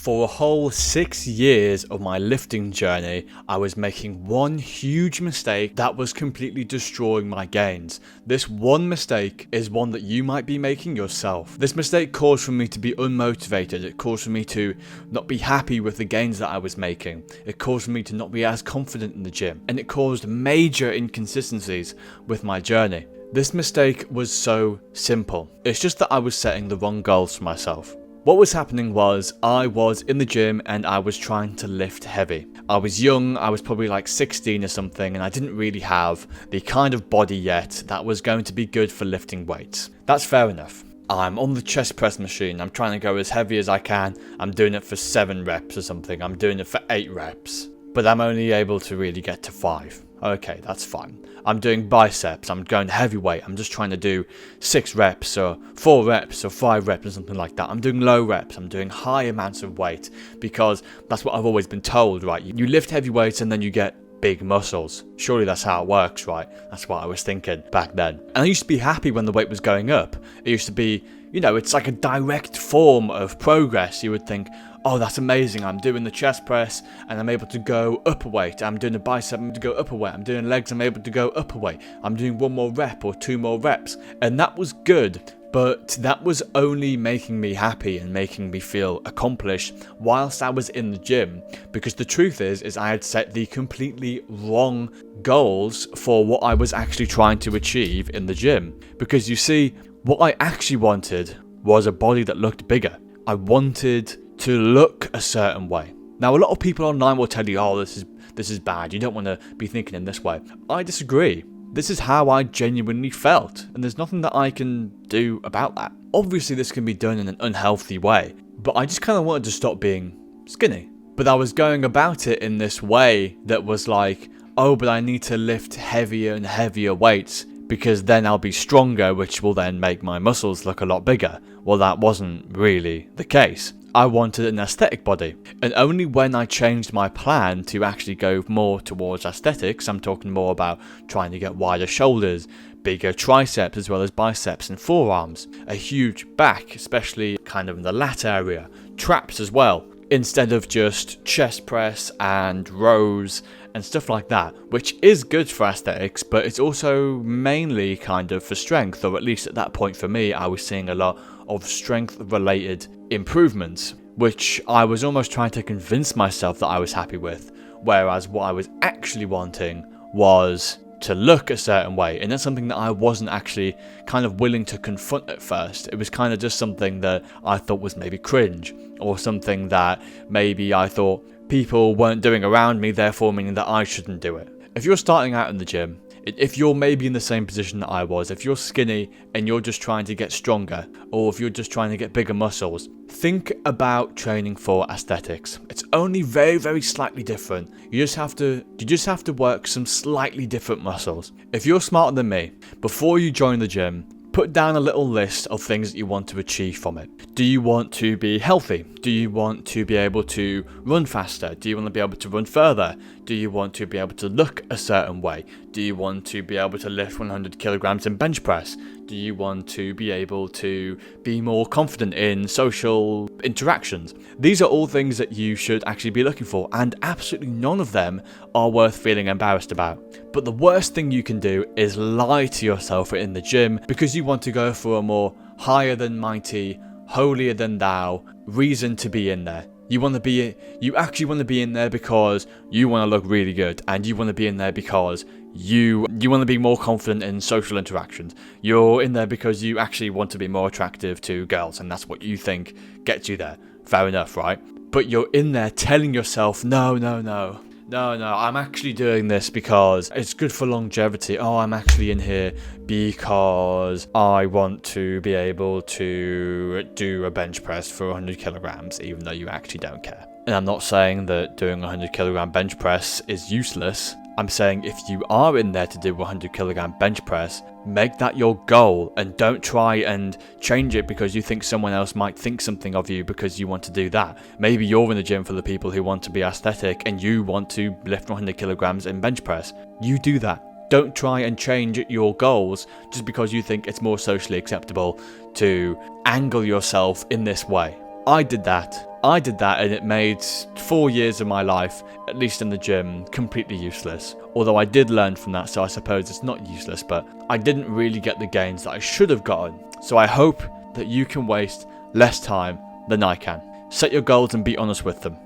For a whole 6 years of my lifting journey, I was making one huge mistake that was completely destroying my gains. This one mistake is one that you might be making yourself. This mistake caused for me to be unmotivated. It caused for me to not be happy with the gains that I was making. It caused for me to not be as confident in the gym. And it caused major inconsistencies with my journey. This mistake was so simple. It's just that I was setting the wrong goals for myself. What was happening was I was in the gym and I was trying to lift heavy. I was young, I was probably like 16 or something, and I didn't really have the kind of body yet that was going to be good for lifting weights. That's fair enough. I'm on the chest press machine, I'm trying to go as heavy as I can. I'm doing it for 7 reps or something, I'm doing it for 8 reps. But I'm only able to really get to 5. Okay, that's fine. I'm doing biceps, I'm going heavyweight, I'm just trying to do 6 reps or 4 reps or 5 reps or something like that. I'm doing low reps, I'm doing high amounts of weight because that's what I've always been told, right? You lift heavy weights and then you get big muscles. Surely that's how it works, right? That's what I was thinking back then. And I used to be happy when the weight was going up. It used to be, it's like a direct form of progress. You would think, oh, that's amazing, I'm doing the chest press and I'm able to go up a weight. I'm doing a bicep, I'm able to go up a weight. I'm doing legs, I'm able to go up a weight. I'm doing 1 more rep or 2 more reps. And that was good, but that was only making me happy and making me feel accomplished whilst I was in the gym. Because the truth is I had set the completely wrong goals for what I was actually trying to achieve in the gym. Because you see, what I actually wanted was a body that looked bigger. I wanted to look a certain way. Now, a lot of people online will tell you, oh, this is bad, you don't want to be thinking in this way. I disagree. This is how I genuinely felt, and there's nothing that I can do about that. Obviously, this can be done in an unhealthy way, but I just kind of wanted to stop being skinny. But I was going about it in this way that was like, oh, but I need to lift heavier and heavier weights because then I'll be stronger, which will then make my muscles look a lot bigger. Well, that wasn't really the case. I wanted an aesthetic body, and only when I changed my plan to actually go more towards aesthetics, I'm talking more about trying to get wider shoulders, bigger triceps as well as biceps and forearms, a huge back, especially kind of in the lat area, traps as well, instead of just chest press and rows and stuff like that, which is good for aesthetics, but it's also mainly kind of for strength, or at least at that point for me, I was seeing a lot of strength related improvements, which I was almost trying to convince myself that I was happy with, whereas what I was actually wanting was to look a certain way, and that's something that I wasn't actually kind of willing to confront at first. It was kind of just something that I thought was maybe cringe, or something that maybe I thought people weren't doing around me, therefore meaning that I shouldn't do it. If you're starting out in the gym, if you're maybe in the same position that I was, if you're skinny and you're just trying to get stronger, or if you're just trying to get bigger muscles, think about training for aesthetics. It's only very, very slightly different. You just have to work some slightly different muscles. If you're smarter than me, before you join the gym, put down a little list of things that you want to achieve from it. Do you want to be healthy? Do you want to be able to run faster? Do you want to be able to run further? Do you want to be able to look a certain way? Do you want to be able to lift 100 kilograms in bench press? Do you want to be able to be more confident in social interactions? These are all things that you should actually be looking for, and absolutely none of them are worth feeling embarrassed about. But the worst thing you can do is lie to yourself in the gym because you want to go for a more higher than mighty, holier than thou reason to be in there. You actually want to be in there because you want to look really good, and you want to be in there because you want to be more confident in social interactions. You're in there because you actually want to be more attractive to girls, and that's what you think gets you there. Fair enough, right? But you're in there telling yourself, no, I'm actually doing this because it's good for longevity. Oh, I'm actually in here because I want to be able to do a bench press for 100 kilograms, even though you actually don't care. And I'm not saying that doing a 100 kilogram bench press is useless. I'm saying if you are in there to do a 100 kilogram bench press, make that your goal and don't try and change it because you think someone else might think something of you because you want to do that. Maybe you're in the gym for the people who want to be aesthetic and you want to lift 100 kilograms in bench press. You do that. Don't try and change your goals just because you think it's more socially acceptable to angle yourself in this way. I did that. And it made 4 years of my life, at least in the gym, completely useless. Although I did learn from that, so I suppose it's not useless, but I didn't really get the gains that I should have gotten. So I hope that you can waste less time than I can. Set your goals and be honest with them.